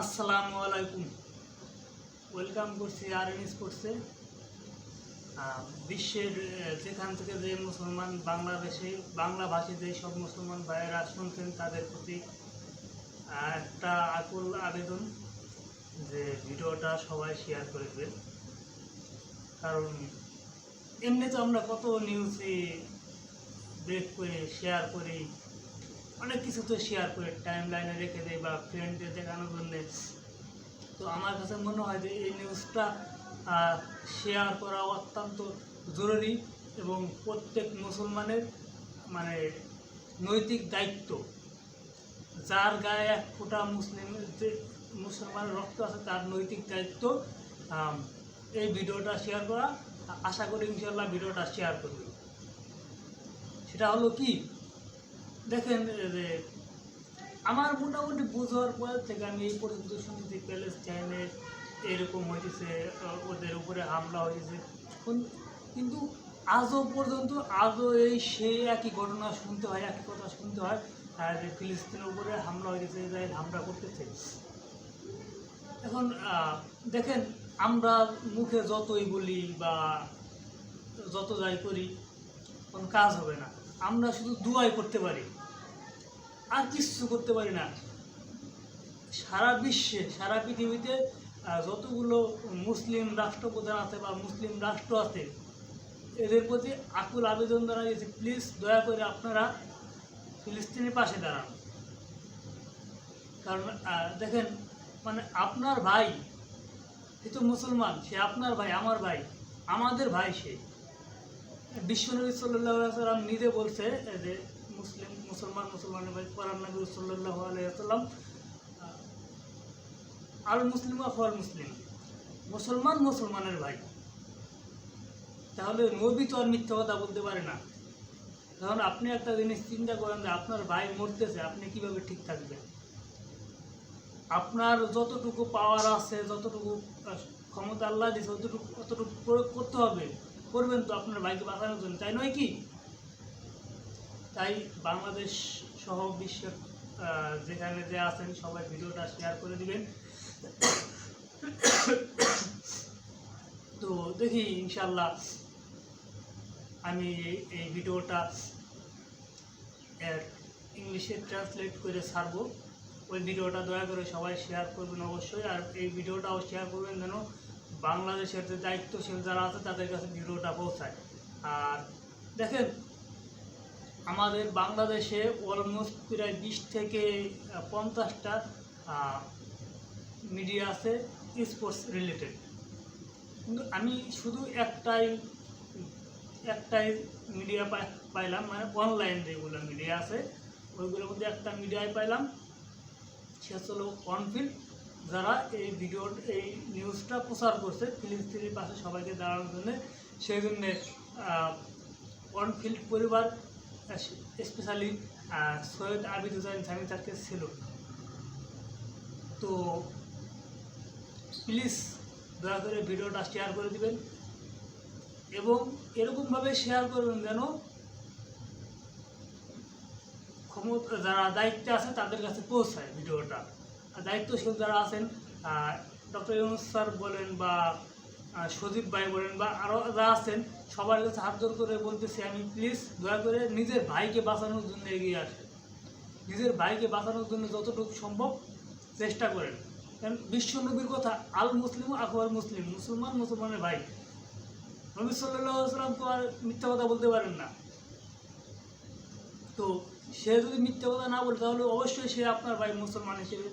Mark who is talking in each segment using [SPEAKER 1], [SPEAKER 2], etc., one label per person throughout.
[SPEAKER 1] আসসালামু আলাইকুম। ওয়েলকাম করছি আরএন স্পোর্টসে। বিশ্বের যেখান থেকে যে মুসলমান বাংলাদেশে বাংলাভাষী যে সব মুসলমান ভাইয়েরা শুনছেন তাদের প্রতি একটা আকুল আবেদন যে ভিডিওটা সবাই শেয়ার করে দেবেন। কারণ এমনি তো আমরা কত নিউজে ব্রেক করে শেয়ার করি, অনেক কিছু তো শেয়ার করে টাইম লাইনে রেখে দেয় বা ফ্রেন্ডদের দেখানোর জন্যে। তো আমার কাছে মনে হয় যে এই নিউজটা শেয়ার করা অত্যন্ত জরুরি এবং প্রত্যেক মুসলমানের মানে নৈতিক দায়িত্ব। যার গায়ে এক ফোঁটা মুসলমানের রক্ত আছে তার নৈতিক দায়িত্ব এই ভিডিওটা শেয়ার করা। আশা করি ইনশাল্লাহ ভিডিওটা শেয়ার করবে। সেটা হলো কি, দেখেন যে আমার মোটামুটি বোঝার পর থেকে আমি এই পর্যন্ত শুনছি প্যালেস্টাইনে এরকম হয়েছে, ওদের উপরে হামলা হয়েছে, কিন্তু আজও এই সেই একই ঘটনা শুনতে হয়, একই কথা শুনতে হয় যে ফিলিস্তিনের উপরে হামলা হয়েছে, ইসরায়েল হামলা করতেছে। এখন দেখেন, আমরা মুখে যতই বলি বা যত যাই করি কোনো কাজ হবে না। আমরা শুধু দুয়াই করতে পারি, আর কিছু করতে পারি না। সারা বিশ্বে, সারা পৃথিবীতে যতগুলো মুসলিম রাষ্ট্রপ্রধান আছে বা মুসলিম রাষ্ট্র আছে, এদের প্রতি আকুল আবেদন জানাইছে, প্লিজ দয়া করে আপনারা ফিলিস্তিনের পাশে দাঁড়ান। কারণ দেখেন, মানে আপনার ভাই, সে তো মুসলমান, সে আপনার ভাই, আমার ভাই, আমাদের ভাই। সে বিশ্বনবী সাল্লাল্লাহু আলাইহি ওয়াসাল্লাম নিজে বলছে যে মুসলমানের ভাই, কোরআন নবী সাল্লাল্লাহু আলাইহি ওয়াসাল্লাম আল মুসলিম আল মুসলিম, মুসলমানের ভাই। তাহলে নবী তো আর মিথ্যা কথা বলতে পারে না। কারণ আপনি একটা জিনিস চিন্তা করেন যে আপনার ভাই মরতেছে, আপনি কিভাবে ঠিক থাকবেন? আপনার যতটুকু পাওয়ার আছে, যতটুকু ক্ষমতা আল্লাহ দিয়েছে, অতটুকু প্রয়োগ করতে হবে, করবেন তো আপনার ভাইকে বাঁচানোর জন্য, তাই নয় কি? তাই বাংলাদেশ সহ বিশ্বের যেখানে যে আছেন সবাই ভিডিওটা শেয়ার করে দিবেন। তো দেখি ইনশাল্লাহ আমি এই ভিডিওটা ইংলিশে ট্রান্সলেট করে ছাড়বো। ওই ভিডিওটা দয়া করে সবাই শেয়ার করবেন অবশ্যই। আর এই ভিডিওটাও শেয়ার করবেন যেন বাংলাদেশের যে দায়িত্বশীল যারা আছে তাদের কাছে ভিডিওটা পৌঁছায়। আর দেখেন, আমাদের বাংলাদেশে অলমোস্ট প্রায় 20 থেকে 50টা মিডিয়া আছে স্পোর্টস রিলেটেড, কিন্তু আমি শুধু একটাই মিডিয়া পাইলাম, মানে অনলাইন যেগুলো মিডিয়া আছে ওইগুলোর মধ্যে একটা মিডিয়ায় পাইলাম, সে হলো অনফিল্ড, যারা এই নিউজটা প্রচার করছে ফিলিস্তিনের পাশে সবাইকে দাঁড়ানোর জন্য। সেই জন্যে অনফিল্ড পরিবার, স্পেশালি সৈয়দ আবিদ হুসাইন সামি তাকে ছিল। তো প্লিজ দয়া করে ভিডিওটা শেয়ার করে দিবেন এবং এরকমভাবে শেয়ার করবেন যেন যারা দায়িত্বে আছে তাদের কাছে পৌঁছায় ভিডিওটা। দায়িত্বশীল যারা আছেন, ডক্টর ইউনূস স্যার বলেন বা সজীব ভাই বলেন বা আরও যারা আছেন, সবার কাছে হাত জোর করে বলতেছি আমি, প্লিজ দয়া করে নিজের ভাইকে বাঁচানোর জন্য এগিয়ে আসেন। নিজের ভাইকে বাঁচানোর জন্য যতটুকু সম্ভব চেষ্টা করেন। কারণ বিশ্ব নবীর কথা, আল মুসলিম আখওয়াল মুসলিম, মুসলমানের ভাই। নবী সাল্লাল্লাহু আলাইহি ওয়াসাল্লাম তো আর মিথ্যা কথা বলতে পারেন না। তো সে যদি মিথ্যা কথা না বলে তাহলে অবশ্যই সে আপনার ভাই মুসলমান হিসেবে।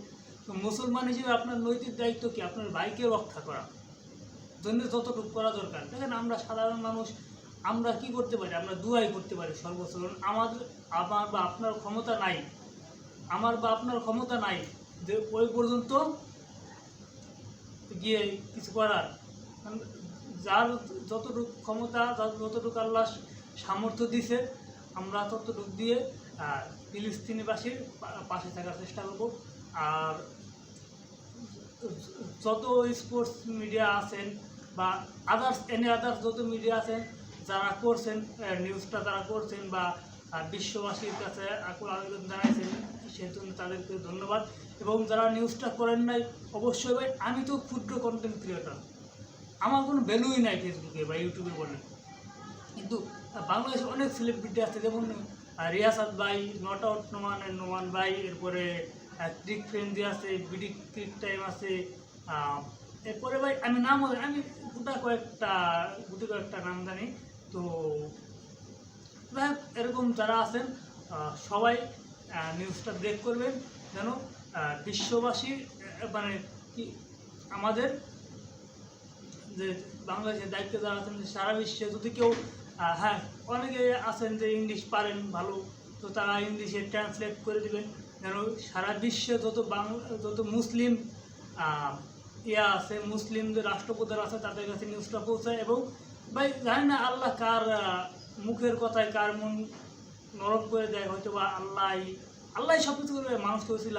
[SPEAKER 1] তো মুসলমান হিসেবে আপনার নৈতিক দায়িত্ব কি? আপনার ভাইকে রক্ষা করা জন্য যতটুকু করা দরকার। দেখেন, আমরা সাধারণ মানুষ, আমরা কি করতে পারি? আমরা দুয়াই করতে পারি সর্বোচ্চ। আমার বা আপনার ক্ষমতা নাই যে ওই পর্যন্ত গিয়ে কিছু করার। যার যতটুকু ক্ষমতা, যতটুকু আল্লাহ সামর্থ্য দিছে, আমরা ততটুকু দিয়ে ফিলিস্তিনিবাসীর পাশে থাকার চেষ্টা করব। আর যত স্পোর্টস মিডিয়া আছেন বা আদার্স যত মিডিয়া আছেন যারা করছেন, নিউজটা যারা করছেন বা বিশ্ববাসীর কাছে আকুল আবেদন জানাইছেন, সেজন্য তাদেরকে ধন্যবাদ। এবং যারা নিউজটা করেন নাই, অবশ্যই ভাই, আমি তো ক্ষুদ্র কন্টেন্ট ক্রিয়েটর, আমার কোনো ভ্যালুই নাই ফেসবুকে বা ইউটিউবে বলেন, কিন্তু বাংলাদেশে অনেক সেলিব্রিটি আছে, যেমন রিয়াসাত ভাই, নট আউট নোমান ভাই, এরপরে ক্রিক ফ্রেন্ডি আছে, বিডি ক্রিক টাইম আছে, এরপরে ভাই আমি আমি গুটি কয়েকটা নাম জানি। তো যাই হোক, এরকম যারা আছেন সবাই নিউজটা ব্রেক করবেন, যেন বিশ্ববাসী মানে কি আমাদের যে বাংলাদেশের দায়িত্বে যারা আছেন, যে সারা বিশ্বে যদি কেউ হ্যাঁ, অনেকে আছেন যে ইংলিশ পারেন ভালো, তো তারা ইংলিশে ট্রান্সলেট করে দিবেন, যেন সারা বিশ্বে যত মুসলিম আছে, মুসলিম যে রাষ্ট্রপ্রধান আছে, তাদের কাছে নিউজটা পৌঁছায়। এবং ভাই জানি না আল্লাহ কার মুখের কথায় কার মন নরম করে দেয়, হয়তো বা আল্লাহ সব কিছু করবে, মানুষ তো ছিল,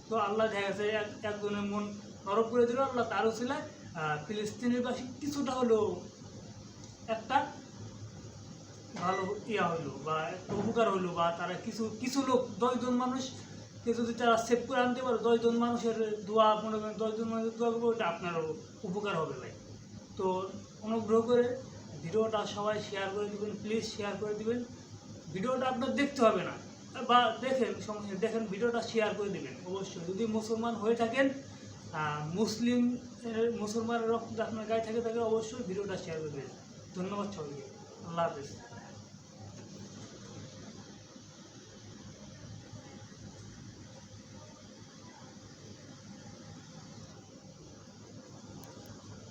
[SPEAKER 1] তো আল্লাহ দেখা গেছে একজনের মন নরম করে দিল, আল্লাহ তারও ছিল ফিলিস্তিনের বাসী কিছুটা হলেও একটা ভালো হইলো বা উপকার হইলো, বা তারা কিছু লোক 10 জন মানুষকে যদি তারা সেভ করে আনতে পারে, 10 জন মানুষের দোয়া, মনে করেন 10 জন মানুষের দোয়া করবো, ওটা আপনারও উপকার হবে ভাই। তো অনুগ্রহ করে ভিডিওটা সবাই শেয়ার করে দিবেন, প্লিজ শেয়ার করে দিবেন। ভিডিওটা আপনার দেখতে হবে না, বা দেখেন ভিডিওটা শেয়ার করে দিবেন অবশ্যই। যদি মুসলমান হয়ে থাকেন, মুসলমানের রক্ত আপনার গায়ে থাকে অবশ্যই ভিডিওটা শেয়ার করে দেবেন। ধন্যবাদ সবাইকে, আল্লাহ হাফেজ।